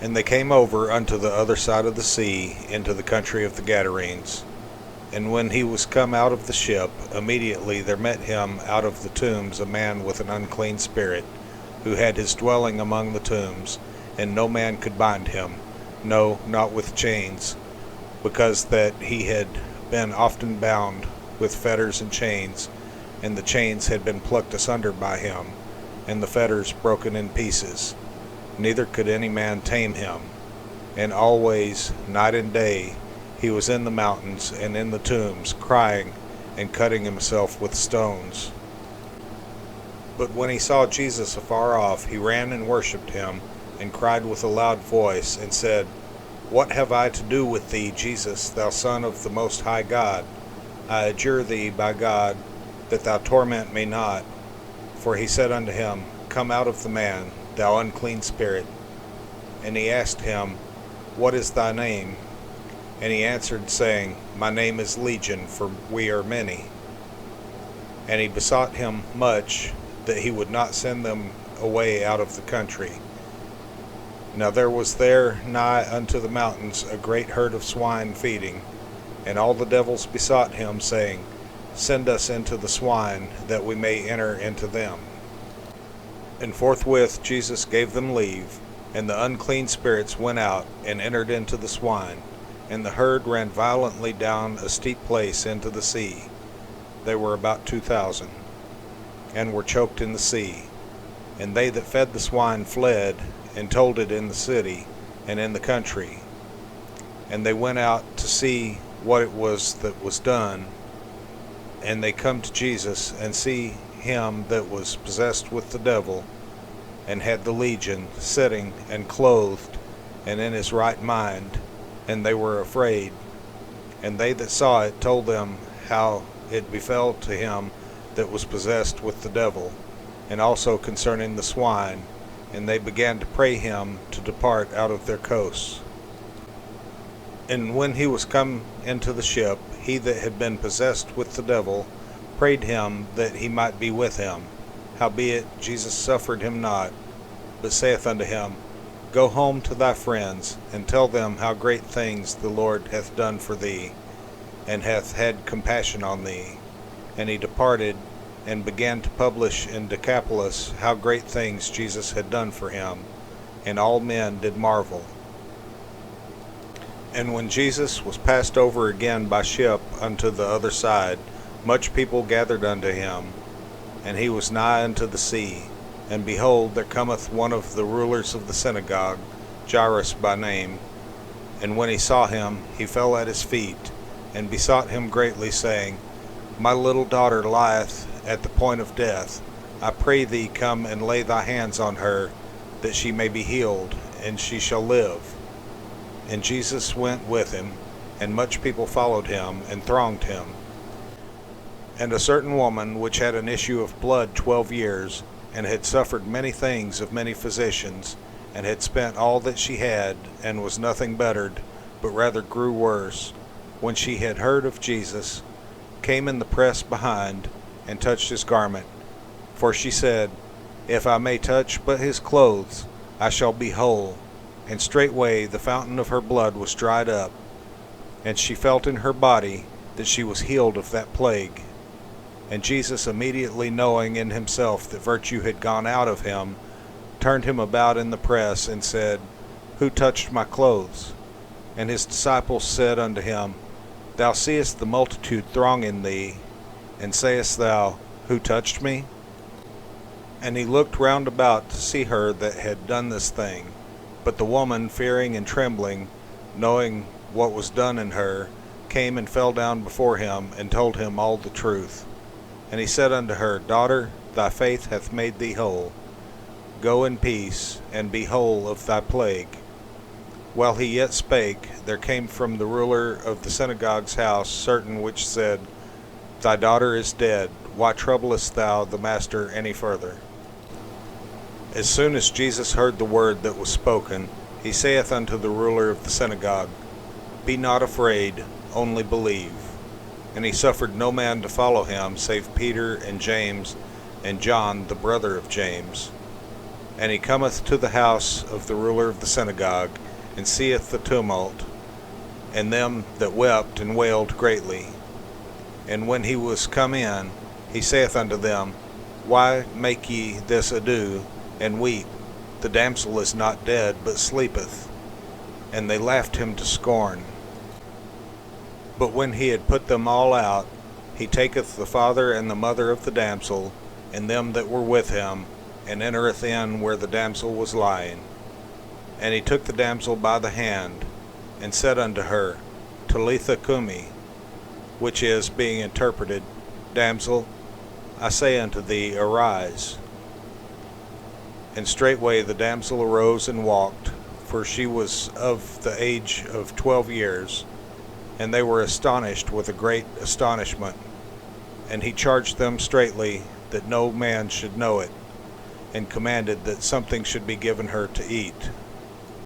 And they came over unto the other side of the sea, into the country of the Gadarenes. And when he was come out of the ship, immediately there met him out of the tombs a man with an unclean spirit, who had his dwelling among the tombs, and no man could bind him, no, not with chains, because that he had been often bound with fetters and chains, and the chains had been plucked asunder by him, and the fetters broken in pieces. Neither could any man tame him. And always, night and day, he was in the mountains and in the tombs, crying and cutting himself with stones. But when he saw Jesus afar off, he ran and worshipped him, and cried with a loud voice, and said, What have I to do with thee, Jesus, thou Son of the Most High God? I adjure thee by God, that thou torment me not. For he said unto him, Come out of the man, thou unclean spirit. And he asked him, What is thy name? And he answered, saying, My name is Legion, for we are many. And he besought him much that he would not send them away out of the country. Now there was there nigh unto the mountains a great herd of swine feeding, and all the devils besought him, saying, Send us into the swine, that we may enter into them. And forthwith Jesus gave them leave, and the unclean spirits went out, and entered into the swine, and the herd ran violently down a steep place into the sea. They were about 2,000, and were choked in the sea. And they that fed the swine fled, and told it in the city, and in the country. And they went out to see what it was that was done. And they come to Jesus, and see him that was possessed with the devil, and had the legion, sitting and clothed, and in his right mind. And they were afraid. And they that saw it told them how it befell to him that was possessed with the devil, and also concerning the swine. And they began to pray him to depart out of their coasts. And when he was come into the ship, he that had been possessed with the devil prayed him that he might be with him. Howbeit Jesus suffered him not, but saith unto him, Go home to thy friends, and tell them how great things the Lord hath done for thee, and hath had compassion on thee. And he departed, and began to publish in Decapolis how great things Jesus had done for him, and all men did marvel. And when Jesus was passed over again by ship unto the other side, much people gathered unto him, and he was nigh unto the sea. And behold, there cometh one of the rulers of the synagogue, Jairus by name. And when he saw him, he fell at his feet, and besought him greatly, saying, My little daughter lieth at the point of death. I pray thee, come and lay thy hands on her, that she may be healed, and she shall live. And Jesus went with him, and much people followed him, and thronged him. And a certain woman, which had an issue of blood 12 years, and had suffered many things of many physicians, and had spent all that she had, and was nothing bettered, but rather grew worse, when she had heard of Jesus, came in the press behind, and touched his garment. For she said, If I may touch but his clothes, I shall be whole. And straightway the fountain of her blood was dried up, and she felt in her body that she was healed of that plague. And Jesus, immediately knowing in himself that virtue had gone out of him, turned him about in the press, and said, Who touched my clothes? And his disciples said unto him, Thou seest the multitude thronging thee, and sayest thou, Who touched me? And he looked round about to see her that had done this thing. But the woman, fearing and trembling, knowing what was done in her, came and fell down before him, and told him all the truth. And he said unto her, Daughter, thy faith hath made thee whole. Go in peace, and be whole of thy plague. While he yet spake, there came from the ruler of the synagogue's house certain which said, Thy daughter is dead. Why troublest thou the master any further? As soon as Jesus heard the word that was spoken, he saith unto the ruler of the synagogue, Be not afraid, only believe. And he suffered no man to follow him, save Peter and James and John, the brother of James. And he cometh to the house of the ruler of the synagogue, and seeth the tumult, and them that wept and wailed greatly. And when he was come in, he saith unto them, Why make ye this ado, and weep? The damsel is not dead, but sleepeth. And they laughed him to scorn. But when he had put them all out, he taketh the father and the mother of the damsel, and them that were with him, and entereth in where the damsel was lying. And he took the damsel by the hand, and said unto her, Talitha cumi, which is, being interpreted, Damsel, I say unto thee, arise. And straightway the damsel arose and walked, for she was of the age of 12 years. And they were astonished with a great astonishment. And he charged them straitly that no man should know it, and commanded that something should be given her to eat.